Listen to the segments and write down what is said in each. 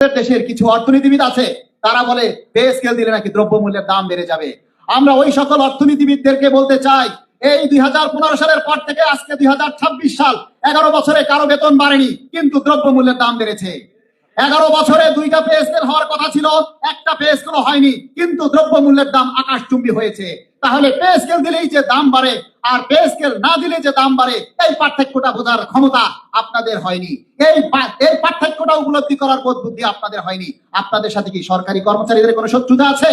দেশের কিছু অর্থনীতিবিদ আছে, তারা বলে পে স্কেল দিলে নাকি দ্রব্যমূল্যের দাম বেড়ে যাবে। আমরা ওই সকল অর্থনীতিবিদদেরকে বলতে চাই, এই 2015 সালের পর থেকে আজকে 2026 সাল, 11 বছরে কারো বেতন বাড়েনি, কিন্তু দ্রব্যমূল্যের দাম বেড়েছে। 11 বছরে 2টা পে স্কেল হওয়ার কথা ছিল, একটা পে স্কেল হয়নি, কিন্তু দ্রব্যমূল্যের দাম আকাশচুম্বী হয়েছে। তাহলে পে স্কেল দিলেই যে দাম বাড়ে আর পে স্কেল না দিলে যে দাম বাড়ে, এই পার্থক্যটা বোঝার ক্ষমতা আপনাদের হয়নি। এই পার্থক্যটা উপলব্ধি করার বোধ বুদ্ধি আপনাদের হয়নি। আপনাদের সাথে কি সরকারি কর্মচারীদের কোনো শত্রুতা আছে?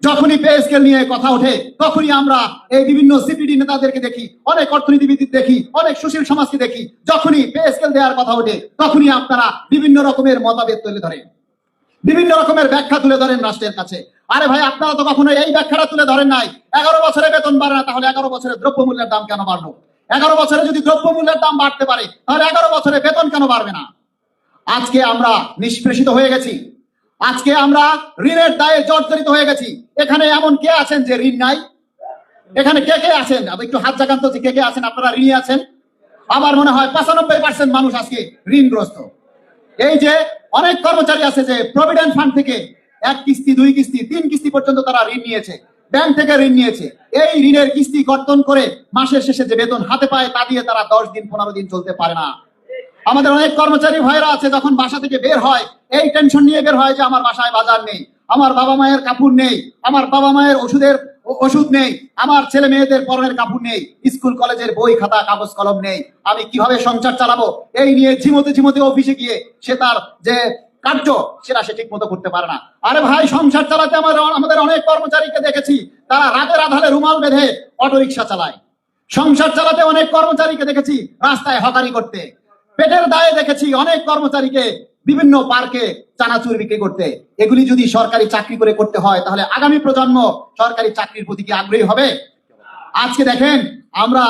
যখনই পে স্কেল নিয়ে কথা ওঠে, তখনই আমরা এই বিভিন্ন সিপিডি নেতাদেরকে দেখি, অনেক অর্থনীতিবিদ দেখি, অনেক সুশীল সমাজকে দেখি, যখনই পে স্কেল দেওয়ার কথা ওঠে, তখনই আপনারা বিভিন্ন রকমের মতভেদ তুলে ধরেন, বিভিন্ন রকমের ব্যাখ্যা তুলে ধরেন রাষ্ট্রের কাছে। আরে ভাই, আপনারা তো কখনো এই ব্যাখ্যাটা তুলে ধরেন নাই। 11 বছরে বেতন বাড়ে না, তাহলে 11 বছরে দ্রব্যমূল্যের দাম কেন বাড়লো? 11 বছরে যদি দ্রব্যমূল্যের দাম বাড়তে পারে, তাহলে 11 বছরে বেতন কেন বাড়বে না? আজকে আমরা নিষ্পেষিত হয়ে গেছি, আজকে আমরা ঋণের দায়ে জর্জরিত হয়ে গেছি। এখানে এমন কে আছেন যে ঋণ নাই? এখানে কে কে আছেন? একটু হাত জাগান তো, কে কে আছেন আপনারা ঋণী আছেন? আমার মনে হয় 95% মানুষ আজকে ঋণগ্রস্ত। এই যে অনেক কর্মচারী আছে যে প্রভিডেন্ট ফান্ড থেকে 1 কিস্তি, 2 কিস্তি, 3 কিস্তি পর্যন্ত তারা ঋণ নিয়েছে, ব্যাংক থেকে ঋণ নিয়েছে। এই ঋণের কিস্তি কর্তন করে মাসের শেষে যে বেতন হাতে পায়, তা দিয়ে তারা 10 দিন 15 দিন চলতে পারে না। আমাদের অনেক কর্মচারী ভাইরা আছে, যখন বাসা থেকে বের হয়, এই টেনশন নিয়ে বের হয় যে আমার বাসায় বাজার নেই, আমার বাবা মায়ের কাপড় নেই, আমার বাবা মায়ের ওষুধ নেই, আমার ছেলে মেয়েদের পরনের কাপড় নেই, স্কুল কলেজের বই খাতা কাগজ কলম নেই, আমি কিভাবে সংসার চালাবো? এই নিয়ে ঝিমোতে ঝিমোতে অফিসে গিয়ে সে তার যে কার্য সেটা সে ঠিক মতো করতে পারে না। আরে ভাই, সংসার চালাতে আমাদের অনেক কর্মচারীকে দেখেছি, তারা রাতের আধারে রুমাল বেঁধে অটোরিকশা চালায়। সংসার চালাতে অনেক কর্মচারীকে দেখেছি রাস্তায় হকারি করতে। পেটের দায়ে দেখেছি অনেক কর্মচারীকে বিভিন্ন পার্কে চানাচুর বিক্রি করতে। এগুলি যদি সরকারি চাকরি করে করতে হয়, তাহলে আগামী প্রজন্ম সরকারি চাকরির প্রতি কি আগ্রহী হবে? আজকে দেখেন, আমরা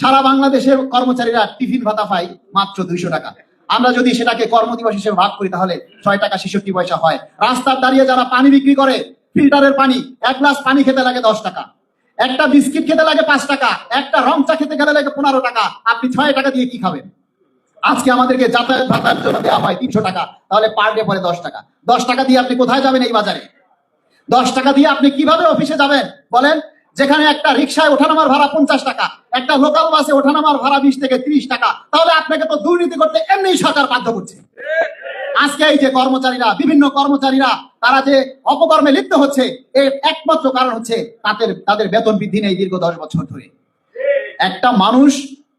সারা বাংলাদেশের কর্মচারীরা টিফিন ভাতা পাই মাত্র 200 টাকা। আমরা যদি সেটাকে কর্মদিবস হিসেবে ভাগ করি, তাহলে 6 টাকা 66 পয়সা হয়। রাস্তার দাঁড়িয়ে যারা পানি বিক্রি করে, ফিল্টারের পানি, 1 গ্লাস পানি খেতে লাগে 10 টাকা, একটা বিস্কিট খেতে লাগে 5 টাকা, একটা রং চা খেতে গেলে লাগে 15 টাকা। আপনি 6 টাকা দিয়ে কি খাবেন? আজকে আমাদেরকে যাতায়াত ভাতার জন্য দেওয়া হয় 300 টাকা, তাহলে পার ডে পরে 10 টাকা। 10 টাকা দিয়ে আপনি কোথায় যাবেন এই বাজারে? 10 টাকা দিয়ে আপনি কিভাবে অফিসে যাবেন বলেন? যেখানে একটা রিক্সায় ওঠানামার ভাড়া 50 টাকা, একটা লোকাল বাসে ওঠানামার ভাড়া 20 থেকে 30 টাকা, তাহলে আপনাকে তো দুর্নীতি করতে এমনি সরকার বাধ্য করছে। আজকে এই যে কর্মচারীরা, বিভিন্ন কর্মচারীরা তারা যে অপকর্মে লিপ্ত হচ্ছে, এর একমাত্র কারণ হচ্ছে তাদের বেতন বৃদ্ধি নেই দীর্ঘ 10 বছর ধরে। একটা মানুষ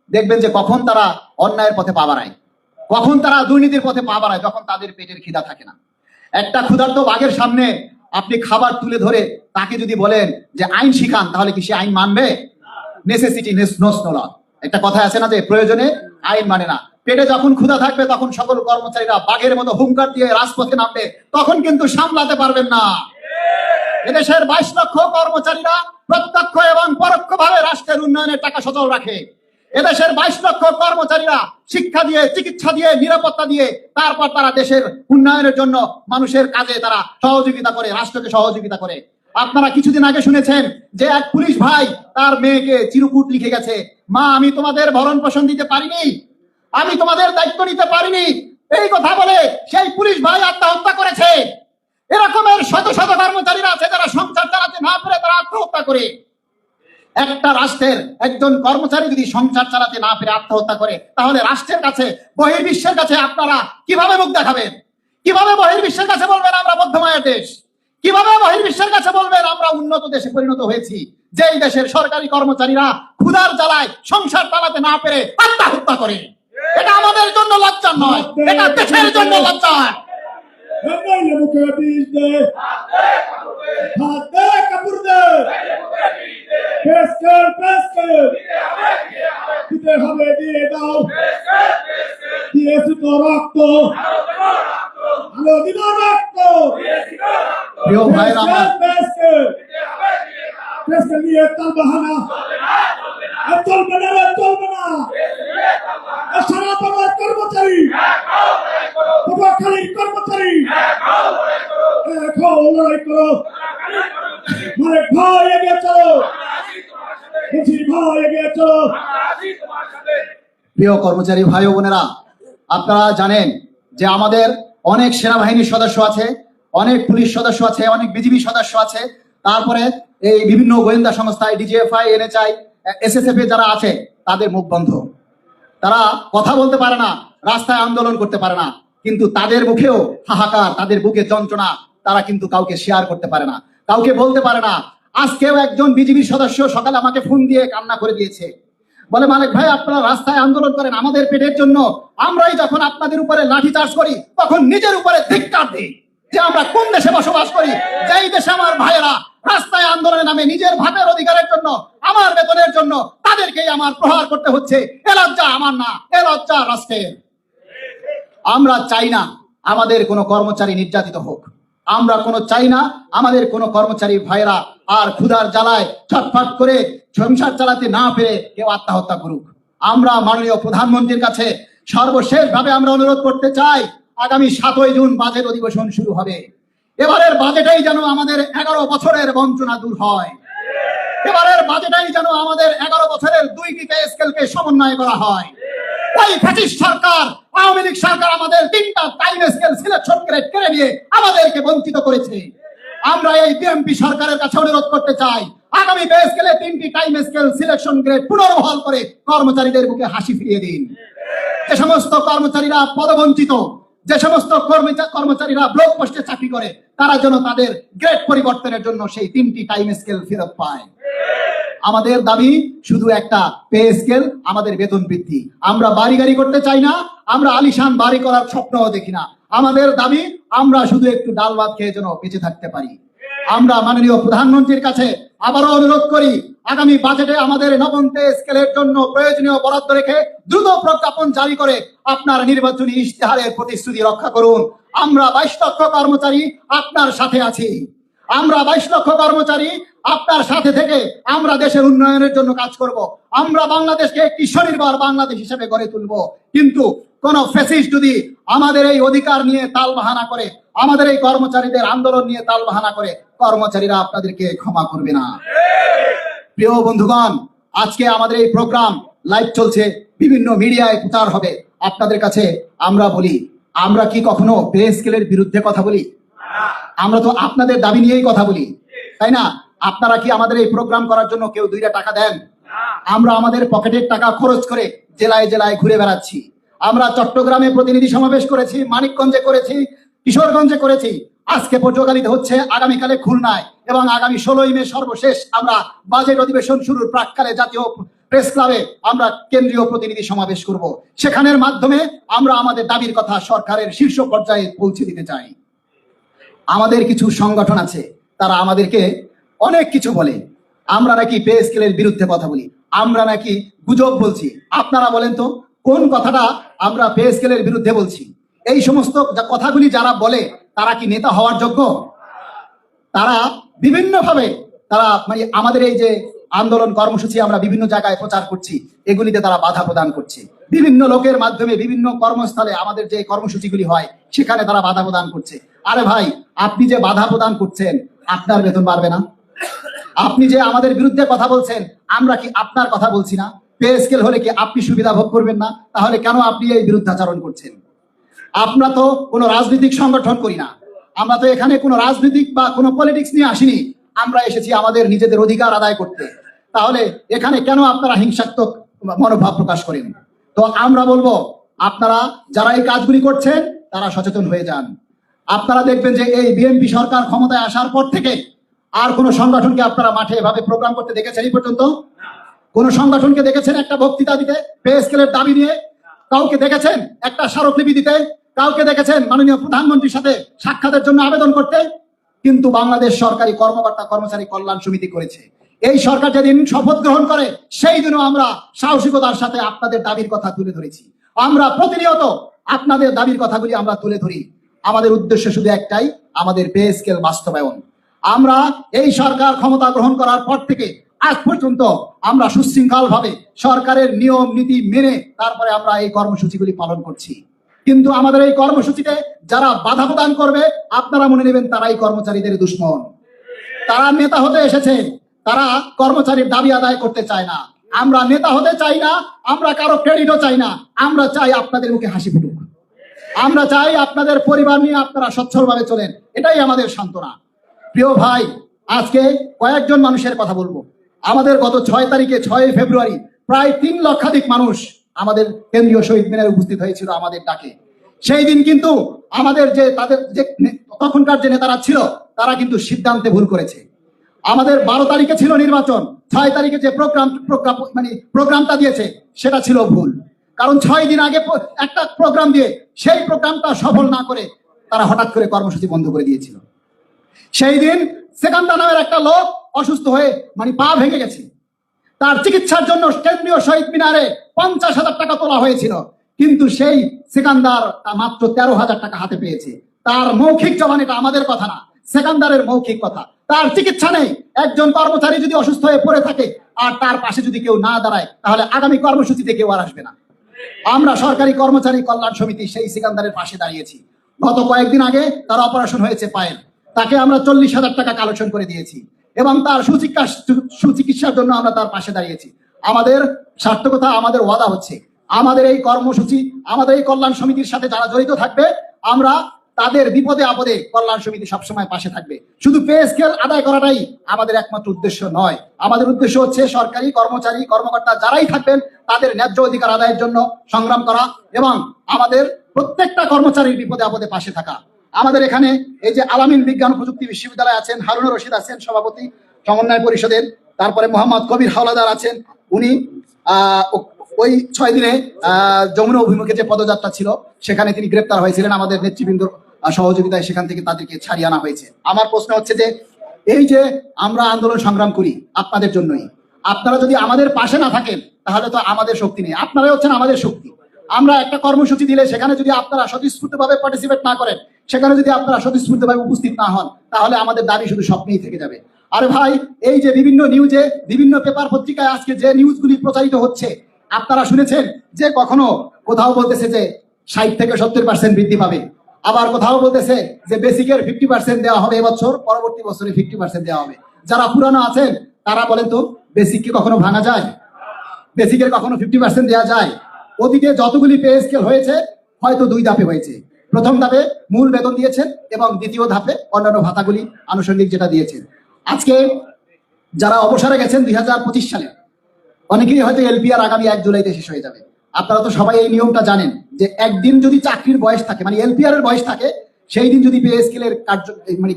দেখবেন যে কখন তারা অন্যায়ের পথে পা বাড়ায়, কখন তারা দুর্নীতির পথে পা বাড়ায়, যখন তাদের পেটের খিদা থাকে না। একটা ক্ষুধার্ত বাঘের সামনে আপনি খাবার তুলে ধরে তাকে যদি বলেন যে আইন শিখান, তাহলে কি সে আইন মানবে? Necessity knows no law. একটা কথা আছে না যে প্রয়োজনে আইন মানে না। পেটে যখন ক্ষুধা থাকবে, তখন সকল কর্মচারীরা বাঘের মতো হুঙ্কার দিয়ে রাজপথে নামবে, তখন কিন্তু সামলাতে পারবেন না। এদেশের 22 লক্ষ কর্মচারীরা প্রত্যক্ষ এবং পরোক্ষভাবে রাষ্ট্রের উন্নয়নের টাকা সচল রাখে। এদেশের 22 লক্ষ কর্মচারীরা শিক্ষা দিয়ে, চিকিৎসা দিয়ে, নিরাপত্তা দিয়ে, তারপর তারা দেশের উন্নয়নের জন্য মানুষের কাজে তারা সহযোগিতা করে, রাষ্ট্রকে সহযোগিতা করে। আপনারা কিছুদিন আগে শুনেছেন যে এক পুলিশ ভাই তার মেয়েকে চিরকুট লিখে গেছে, মা আমি তোমাদের ভরণ পোষণ দিতে পারিনি, আমি তোমাদের দায়িত্ব নিতে পারিনি, এই কথা বলে সেই পুলিশ ভাই আত্মহত্যা করেছে। এরকমের শত শত কর্মচারীরা আছে যারা সংসার চালাতে না পেরে তারা আত্মহত্যা করে। একটা রাষ্ট্রের একজন কর্মচারী যদি সংসার চালাতে না পেরে আত্মহত্যা করে, তাহলে রাষ্ট্রের কাছে, বহির্বিশ্বের কাছে আপনারা কিভাবে মুখ দেখাবেন? কিভাবে বহির্বিশ্বের কাছে বলবেন আমরা মধ্যমায়ের দেশ? কিভাবে বহির্বিশ্বের কাছে বলবেন আমরা উন্নত দেশে পরিণত হয়েছি, যেই দেশের সরকারি কর্মচারীরা ক্ষুধার জ্বালায় সংসার চালাতে না পেরে আত্মহত্যা করে? এটা আমাদের জন্য লজ্জার নয়, এটা দেশের জন্য লজ্জার। প্রিয় ভাইরা আমার, সারা বাংলার কর্মচারী, কর্মচারী লড়াই করো, মানে ভাই এগিয়ে চলো, ভাই এগিয়ে চলো। প্রিয় কর্মচারী ভাই ও বোনেরা, আপনারা জানেন যে আমাদের অনেক সেনাবাহিনীর সদস্য আছে, অনেক পুলিশ সদস্য আছে, অনেক বিজিবি সদস্য আছে, তারপরে এই বিভিন্ন গোয়েন্দা সংস্থায় ডিজিএফআই, এনএচআই, এসএসএফ এ যারা আছে তাদের মুখ বন্ধ। তারা কথা বলতে পারে না, রাস্তায় আন্দোলন করতে পারে না, কিন্তু তাদের মুখেও হাহাকার, তাদের বুকে যন্ত্রণা, তারা কিন্তু কাউকে শেয়ার করতে পারে না, কাউকে বলতে পারে না। আজকেও একজন বিজিবি সদস্য সকালে আমাকে ফোন দিয়ে কান্না করে দিয়েছে, বলে মালিক ভাই আপনারা রাস্তায় আন্দোলন করেন আমাদের পেটের জন্য, আমরাই যখন আপনাদের উপরে লাঠি চার্জ করি তখন নিজের উপরে ধিক্কার দিই যে আমরা কোন দেশে বসবাস করি, যেই দেশে আমার ভাইয়েরা রাস্তায় আন্দোলনে নামে নিজের ভাতের অধিকারের জন্য, আমার বেতনের জন্য তাদেরকেই আমার প্রহার করতে হচ্ছে। এ লজ্জা আমার না, এ লজ্জা রাষ্ট্রের। আমরা চাই না আমাদের কোনো কর্মচারী নির্যাতিত হোক, আমরা চাই না আমাদের কোনো কর্মচারী ভাইরা আর ক্ষুধার জ্বালায় ছটফট করে সংসার চালাতে না পেরে কেউ আত্মহত্যা করুক। আমরা মাননীয় প্রধানমন্ত্রীর কাছে সর্বশেষ ভাবে আমরা অনুরোধ করতে চাই, আগামী 7ই জুন বাজেট অধিবেশন শুরু হবে। এবারের বাজেটেই যেন আমাদের 11 বছরের বঞ্চনা দূর হয়, এবারের বাজেটেই যেন আমাদের 11 বছরের 2টি পে স্কেলকে সমন্বয় করা হয়। ওই ফ্যাসিস্ট সরকার, আওয়ামী লীগ সরকার আমাদের 3টা টাইম স্কেল সিলেকশন গ্রেড কেড়ে নিয়ে আমাদেরকে বঞ্চিত করেছে। আমরা এই বিএনপি সরকারের কাছে অনুরোধ করতে চাই, আগামী পে স্কেলে 3টি টাইম স্কেল সিলেকশন গ্রেড পুনর্বহাল করে কর্মচারীদের বুকে হাসি ফিরিয়ে দিন। যে সমস্ত কর্মচারীরা পদবঞ্চিত, যে সমস্ত কর্মচারীরা ব্লক পোস্টে চাকরি করে, তারা যেন তাদের গ্রেড পরিবর্তনের জন্য সেই 3টি টাইম স্কেল ফেরত পায়। আমাদের দাবি শুধু একটা পে স্কেল, আমাদের বেতন বৃদ্ধি। আমরা বাড়ি গাড়ি করতে চাই না, আমরা আলিশান বাড়ি করার স্বপ্নও দেখি না। আমাদের দাবি আমরা শুধু একটু ডাল ভাত খেয়ে যেন বেঁচে থাকতে পারি। আমরা মাননীয় প্রধানমন্ত্রীর কাছে আবারও অনুরোধ করি, আগামী বাজেটে আমাদের 9ম পে স্কেলের জন্য প্রয়োজনীয় বরাদ্দ রেখে দ্রুত প্রজ্ঞাপন জারি করে আপনার নির্বাচনী ইশতেহারের প্রতিশ্রুতি রক্ষা করুন। আমরা 22 লক্ষ কর্মচারী আপনার সাথে আছি, আমরা 22 লক্ষ কর্মচারী আপনার সাথে থেকে আমরা দেশের উন্নয়নের জন্য কাজ করব। আমরা বাংলাদেশকে একটি স্বনির্ভর বাংলাদেশ হিসেবে গড়ে তুলব। কিন্তু কোন ফ্যাসিস্ট যদি আমাদের এই অধিকার নিয়ে তালবাহানা করে, আমাদের এই কর্মচারীদের আন্দোলন নিয়ে তালবাহানা করে, কর্মচারীরা আপনাদেরকে ক্ষমা করবে না। প্রিয় বন্ধুগণ, আজকে আমাদের এই প্রোগ্রাম লাইভ চলছে, বিভিন্ন মিডিয়ায় প্রচার হবে। আপনাদের কাছে আমরা বলি, আমরা কি কখনো পে স্কেলের বিরুদ্ধে কথা বলি? আমরা তো আপনাদের দাবি নিয়েই কথা বলি, তাই না? আপনারা কি আমাদের এই প্রোগ্রাম করার জন্য কেউ 2টা টাকা দেন? আমরা আমাদের পকেটের টাকা খরচ করে জেলায় জেলায় ঘুরে বেড়াচ্ছি। আমরা চট্টগ্রামে প্রতিনিধি সমাবেশ করেছি, মানিকগঞ্জে করেছি, কিশোরগঞ্জে করেছি, আজকে পটুয়াখালীতে হচ্ছে, আগামীকালে খুলনায়, এবং আগামী 16ই মে সর্বশেষ আমরা বাজেট অধিবেশন শুরুর প্রাক্কালে জাতীয় প্রেস ক্লাবে আমরা কেন্দ্রীয় প্রতিনিধি সমাবেশ করব। সেখানের মাধ্যমে আমরা আমাদের দাবির কথা সরকারের শীর্ষ পর্যায়ে পৌঁছে দিতে চাই। আমাদের কিছু সংগঠন আছে, তারা আমাদেরকে অনেক কিছু বলে, আমরা নাকি পে স্কেলের বিরুদ্ধে কথা বলি, আমরা নাকি গুজব বলছি। আপনারা বলেন তো কোন কথাটা আমরা পে স্কেলের বিরুদ্ধে বলছি? এই সমস্ত কথাগুলি যারা বলে তারা কি নেতা হওয়ার যোগ্য? তারা বিভিন্ন ভাবে তারা মানে আমাদের এই যে আন্দোলন কর্মসূচি আমরা বিভিন্ন জায়গায় প্রচার করছি, এগুলিতে তারা বাধা প্রদান করছে। বিভিন্ন লোকের মাধ্যমে বিভিন্ন কর্মস্থলে আমাদের যে কর্মসূচিগুলি হয় সেখানে তারা বাধা প্রদান করছে। আরে ভাই, আপনি যে বাধা প্রদান করছেন, আপনার বেতন বাড়বে না? আপনি যে আমাদের বিরুদ্ধে কথা বলছেন, আমরা কি আপনার কথা বলছি না? পে স্কেল হলে কি আপনি সুবিধা ভোগ করবেন না? তাহলে কেন আপনি এই বিরুদ্ধাচরণ করছেন? আমরা তো কোনো রাজনৈতিক সংগঠন করি না, আমরা তো এখানে কোনো রাজনৈতিক বা কোনো পলিটিক্স নিয়ে আসিনি। আমরা এসেছি আমাদের নিজেদের অধিকার আদায় করতে। তাহলে এখানে কেন আপনারা হিংসাত্মক মনোভাব প্রকাশ করেন? তো আমরা বলবো, আপনারা যারা এই কাজগুলি করছেন তারা সচেতন হয়ে যান। আপনারা দেখবেন যে এই বিএনপি সরকার ক্ষমতায় আসার পর থেকে আর কোন সংগঠনকে আপনারা মাঠে এভাবে প্রোগ্রাম করতে দেখেছেন এই পর্যন্ত? কোন সংগঠনকে দেখেছেন একটা বক্তৃতা দিতে পে স্কেলের দাবি নিয়ে? কাউকে দেখেছেন একটা স্মারকলিপি দিতে? কাউকে দেখেছেন মাননীয় প্রধানমন্ত্রীর সাথে সাক্ষাতের জন্য আবেদন করতে? কিন্তু বাংলাদেশ সরকারি কর্মকর্তা কর্মচারী কল্যাণ সমিতি করেছে। এই সরকার যেদিন শপথ গ্রহণ করে সেই দিনও আমরা সাহসিকতার সাথে আপনাদের দাবির কথা তুলে ধরেছি। আমরা প্রতিনিয়ত আপনাদের দাবির কথাগুলি আমরা তুলে ধরি। আমাদের উদ্দেশ্য শুধু একটাই, আমাদের পে স্কেল বাস্তবায়ন। আমরা এই সরকার ক্ষমতা গ্রহণ করার পর থেকে আজ পর্যন্ত আমরা সুশৃঙ্খল ভাবে সরকারের নিয়ম নীতি মেনে তারপরে আমরা এই কর্মসূচিগুলি পালন করছি। কিন্তু আমাদের এই কর্মসূচিতে যারা বাধা প্রদান করবে, আপনারা মনে নেবেন তারাই কর্মচারীদের দুশ্মন। তারা নেতা হতে এসেছে, তারা কর্মচারীর দাবি আদায় করতে চায় না। আমরা নেতা হতে চাই না, আমরা কারো ক্রেডিটও চাই না, আমরা চাই আপনাদের মুখে হাসি ফুটুক। আমরা চাই আপনাদের পরিবার নিয়ে আপনারা সচ্ছলভাবে চলেন, এটাই আমাদের সান্ত্বনা। প্রিয় ভাই, আজকে কয়েকজন মানুষের কথা বলবো। আমাদের গত 6 তারিখে 6 ফেব্রুয়ারি প্রায় 3 লক্ষাধিক মানুষ আমাদের কেন্দ্রীয় শহীদ মিনারে উপস্থিত হয়েছিল আমাদের ডাকে। সেই দিন কিন্তু আমাদের যে তাদের যে তখনকার যে নেতারা ছিল তারা কিন্তু সিদ্ধান্তে ভুল করেছে। আমাদের 12 তারিখে ছিল নির্বাচন, 6 তারিখে যে প্রোগ্রামটা দিয়েছে সেটা ছিল ভুল। কারণ 6 দিন আগে একটা প্রোগ্রাম দিয়ে সেই প্রোগ্রামটা সফল না করে তারা হঠাৎ করে কর্মসূচি বন্ধ করে দিয়েছিল। সেই দিন সেকান্দা নামের একটা লোক অসুস্থ হয়ে পা ভেঙে গেছে, তার চিকিৎসার জন্য কেন্দ্রীয় শহীদ মিনারে 50,000 টাকা তোলা হয়েছিল, কিন্তু সেই সেকান্দার মাত্র 13,000 টাকা হাতে পেয়েছে। তার মৌখিক জবান, এটা আমাদের কথা না, সেকান্দারের মৌখিক কথা। তার চিকিৎসা নেই। একজন কর্মচারী যদি অসুস্থ হয়ে পড়ে থাকে আর তার পাশে যদি কেউ না দাঁড়ায়, তাহলে আগামী কর্মসূচিতে কেউ আর আসবে না। আমরা সরকারি কর্মচারী কল্যাণ সমিতি সেই সিকান্দারের পাশে দাঁড়িয়েছি। গত কয়েকদিন আগে তার অপারেশন হয়েছে পায়ের, তাকে আমরা 40,000 টাকা কালেকশন করে দিয়েছি এবং তার সুচিকিৎসার জন্য আমরা তার পাশে দাঁড়িয়েছি। আমাদের সার্থকতা, আমাদের ওয়াদা হচ্ছে আমাদের এই কর্মসূচি, আমাদের এই কল্যাণ সমিতির সাথে যারা জড়িত থাকবে, আমরা তাদের বিপদে আপদে কল্যাণ সমিতি সবসময় পাশে থাকবে। শুধু পে স্কেল আদায় করাটাই আমাদের একমাত্র উদ্দেশ্য নয়। আমাদের উদ্দেশ্য হচ্ছে সরকারি কর্মচারী কর্মকর্তা যারাই থাকবেন তাদের ন্যায্য অধিকার আদায়ের জন্য সংগ্রাম করা এবং আমাদের প্রত্যেকটা কর্মচারীর বিপদে আপদে পাশে থাকা। আমাদের এখানে এই যে আলামিন বিজ্ঞান ও প্রযুক্তি বিশ্ববিদ্যালয় আছেন, হারুনুর রশিদ আছেন সভাপতি সমন্বয় পরিষদের, তারপরে মোহাম্মদ কবির হাওলাদার আছেন, উনি ওই 6 দিনে যমুনা অভিমুখে যে পদযাত্রা ছিল সেখানে তিনি গ্রেপ্তার হয়েছিলেন। আমাদের নেতৃবৃন্দর সহযোগিতায় সেখান থেকে তাদেরকে ছাড়িয়ে আনা হয়েছে। আমার প্রশ্ন হচ্ছে যে এই যে আমরা আন্দোলন সংগ্রাম করি আপনাদের জন্যই, আপনারা যদি আমাদের পাশে না থাকেন তাহলে তো আমাদের শক্তি নেই, আপনারাই হচ্ছেন আমাদের শক্তি। আমরা একটা কর্মসূচি দিলে সেখানে যদি আপনারা স্বতঃস্ফূর্তভাবে পার্টিসিপেট না করেন, সেখানে যদি আপনারা স্বতঃস্ফূর্তভাবে উপস্থিত না হন, তাহলে আমাদের দাবি শুধু স্বপ্নেই থেকে যাবে। আরে ভাই, এই যে বিভিন্ন নিউজে, বিভিন্ন পেপার পত্রিকায় আজকে যে নিউজগুলি প্রচারিত হচ্ছে, আপনারা শুনেছেন যে কখনো কোথাও বলতেছে যে 60 থেকে 70% বৃদ্ধি পাবে, আবার কোথাও বলতেছে যে বেসিকের 50% দেওয়া হবে এবছর, পরবর্তী বছরে 50% দেওয়া হবে। যারা পুরানো আছেন তারা বলেন তো, বেসিক কি কখনো ভাঙা যায়? বেসিকের কখনো 50% দেওয়া যায়? ওদিকে যতগুলি পে স্কেল হয়েছে হয়তো 2 ধাপে হয়েছে। প্রথম ধাপে মূল বেতন দিয়েছেন এবং দ্বিতীয় ধাপে অন্যান্য ভাতাগুলি আনুষঙ্গিক যেটা দিয়েছেন। আজকে যারা অবসরে গেছেন 2025 সালে, অনেকেই হয়তো এলপিআর আগামী 1 জুলাইতে শেষ হয়ে যাবে। আপনারা তো সবাই এই নিয়মটা জানেন যে একদিন যদি চাকরির বয়স থাকে, এলপিআর এর বয়স থাকে, সেই দিন যদি পে স্কেলের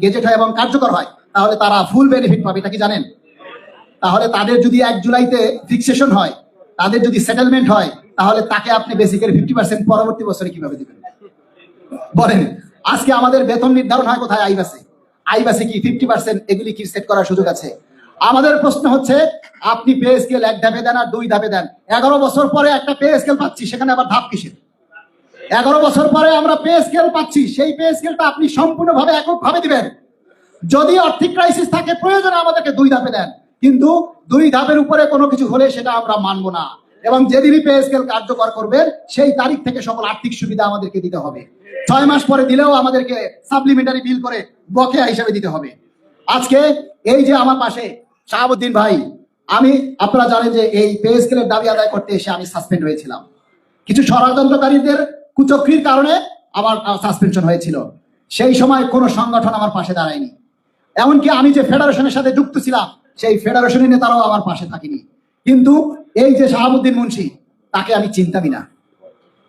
গেজেট হয় এবং কার্যকর হয়, তাহলে তারা ফুল বেনিফিট পাবে। এটা কি জানেন? তাহলে তাদের যদি 1 জুলাইতে ফিক্সেশন হয়, তাদের যদি সেটেলমেন্ট হয়, তাহলে তাকে আপনি বেসিকের 50% পরবর্তী বছরে কিভাবে দিবেন বলেন? আজকে আমাদের বেতন নির্ধারণ হয় কোথায়? আইবাসে কি 50% এগুলি কি সেট করার সুযোগ আছে? আমাদের প্রশ্ন হচ্ছে, আপনি পে স্কেল 1 ধাপে দেন আর 2 ধাপে দেন, 11 বছর পরে একটা পে স্কেল পাচ্ছি, সেখানে আবার ধাপ কিসের? 11 বছর পরে আমরা পে স্কেল পাচ্ছি, সেই পে স্কেলটা আপনি সম্পূর্ণভাবে এককভাবে দিবেন। যদি আর্থিক ক্রাইসিস থাকে, প্রয়োজনে আমাদেরকে 2 ধাপে দেন, কিন্তু 2 ধাপের উপরে কোনো কিছু হলে সেটা আমরা মানবো না। এবং যেদিনই পে স্কেল কার্যকর করবেন সেই তারিখ থেকে সকল আর্থিক সুবিধা আমাদেরকে দিতে হবে। 6 মাস পরে দিলেও আমাদেরকে সাপ্লিমেন্টারি বিল করে বকেয়া হিসাবে দিতে হবে। আজকে এই যে আমার পাশে শাহাবুদ্দিন ভাই, আপনারা জানেন যে এই পে স্কেলের দাবি আদায় করতে এসে আমি সাসপেন্ড হয়েছিলাম। কিছু ষড়যন্ত্রকারীদের কুচক্রির কারণে আমার সাসপেনশন হয়েছিল। সেই সময় কোনো সংগঠন আমার পাশে দাঁড়ায়নি, এমনকি আমি যে ফেডারেশনের সাথে যুক্ত ছিলাম সেই ফেডারেশনের নেতারাও আমার পাশে থাকেনি। কিন্তু এই যে শাহাবুদ্দিন মুন্সি, তাকে আমি চিনতামই না,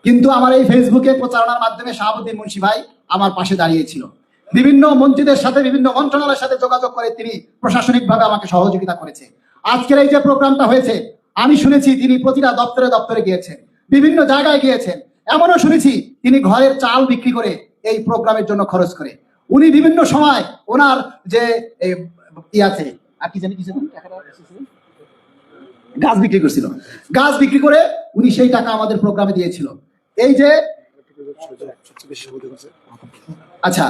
কিন্তু আমার এই ফেসবুকে প্রচারণার মাধ্যমে শাহাবুদ্দিন মুন্সি ভাই আমার পাশে দাঁড়িয়েছিল। বিভিন্ন মন্ত্রীদের সাথে, বিভিন্ন মন্ত্রণালয়ের সাথে যোগাযোগ করে তিনি প্রশাসনিকভাবে আমাকে সহযোগিতা করেছে। আজকের এই যে প্রোগ্রামটা হয়েছে, আমি শুনেছি তিনি প্রতিটা দপ্তরে দপ্তরে গিয়েছেন, বিভিন্ন জায়গায় গিয়েছেন। এমনও শুনেছি তিনি ঘরের চাল বিক্রি করে এই প্রোগ্রামের জন্য খরচ করে। উনি বিভিন্ন সময় ওনার যে আছে আর কি জানি গাছ বিক্রি করছিল, গাছ বিক্রি করে উনি সেই টাকা আমাদের প্রোগ্রামে দিয়েছিল। এই যে আচ্ছা,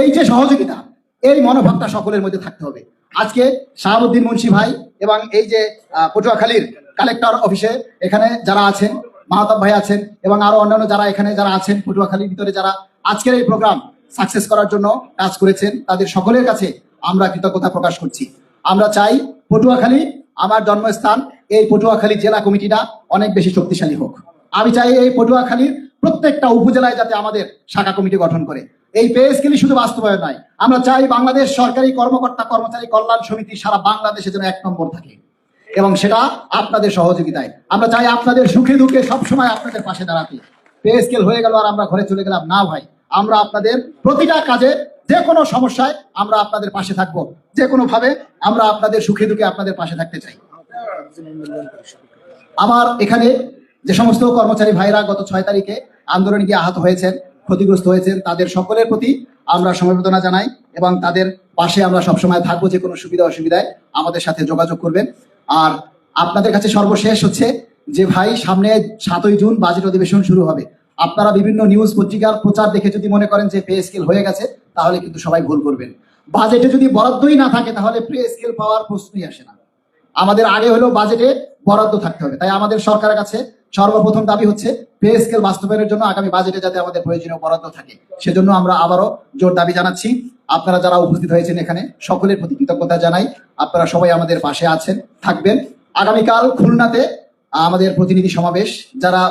এই যে সহযোগিতা, এই মনোভাবটা সকলের মধ্যে থাকতে হবে। আজকে শাহাবুদ্দিন মুন্সি ভাই এবং এই যে পটুয়াখালীর কালেক্টর অফিসে এখানে যারা আছেন, মাহতাব ভাই আছেন এবং আরো অন্যান্য যারা এখানে যারা আছেন পটুয়াখালীর ভিতরে, যারা আজকের এই প্রোগ্রাম সাকসেস করার জন্য কাজ করেছেন, তাদের সকলের কাছে আমরা কৃতজ্ঞতা প্রকাশ করছি। আমরা চাই পটুয়াখালী, আমার জন্মস্থান, এই পটুয়াখালী জেলা কমিটিটা অনেক বেশি শক্তিশালী হোক। আমি চাই এই পটুয়াখালীর প্রত্যেকটা উপজেলায় যাতে আমাদের শাখা কমিটি গঠন করে। এই পে স্কেলই শুধু বাস্তবায়ন নয়, আমরা চাই বাংলাদেশ সরকারি কর্মকর্তা কর্মচারী কল্যাণ সমিতি সারা বাংলাদেশে যেন 1 নম্বর থাকে, এবং সেটা আপনাদের সহযোগিতায়। আমরা চাই আপনাদের সুখে দুঃখে সবসময় আপনাদের পাশে দাঁড়াতে। পে স্কেল হয়ে গেল আর আমরা ঘরে চলে গেলাম না ভাই, আমরা আপনাদের প্রতিটা কাজে যে কোনো সমস্যায় আমরা আপনাদের পাশে থাকবো, যে কোনো ভাবে আমরা আপনাদের সুখে দুঃখে আপনাদের পাশে থাকতে চাই। আমার এখানে যে সমস্ত কর্মচারী ভাইরা গত 6 তারিখে আন্দোলনে গিয়ে আহত হয়েছেন, ক্ষতিগ্রস্ত হয়েছেন, তাদের সকলের প্রতি আমরা সমবেদনা জানাই এবং তাদের পাশে আমরা সবসময় থাকবো। যে কোনো সুবিধা অসুবিধায় আমাদের সাথে যোগাযোগ করবেন। আর আপনাদের কাছে সর্বশেষ হচ্ছে যে ভাই, সামনে 7ই জুন বাজেট অধিবেশন শুরু হবে। আপনারা বিভিন্ন নিউজ পত্রিকার প্রচার দেখে যদি মনে করেন যে পে স্কেল হয়ে গেছে, তাহলে কিন্তু সবাই ভুল করবেন। বাজেটে যদি বরাদ্দই না থাকে তাহলে পে স্কেল পাওয়ার প্রশ্নই আসে না। আমাদের আগে হলো বাজেটে বরাদ্দ থাকতে হবে। তাই আমাদের সরকারের কাছে সর্বপ্রথম দাবি হচ্ছে পে স্কেল বাস্তবায়নের জন্য আগামী বাজেটে যাতে আমাদের প্রয়োজনীয় বরাদ্দ থাকে। সেজন্য আমরা আবারও জোর দাবি জানাচ্ছি। আপনারা যারা উপস্থিত হয়েছেন এখানে সকলের প্রতি কৃতজ্ঞতা জানাই। আপনারা সবাই আমাদের পাশে আছেন, থাকবেন। আগামীকাল খুলনাতে আমাদের প্রতিনিধি সমাবেশ, যারা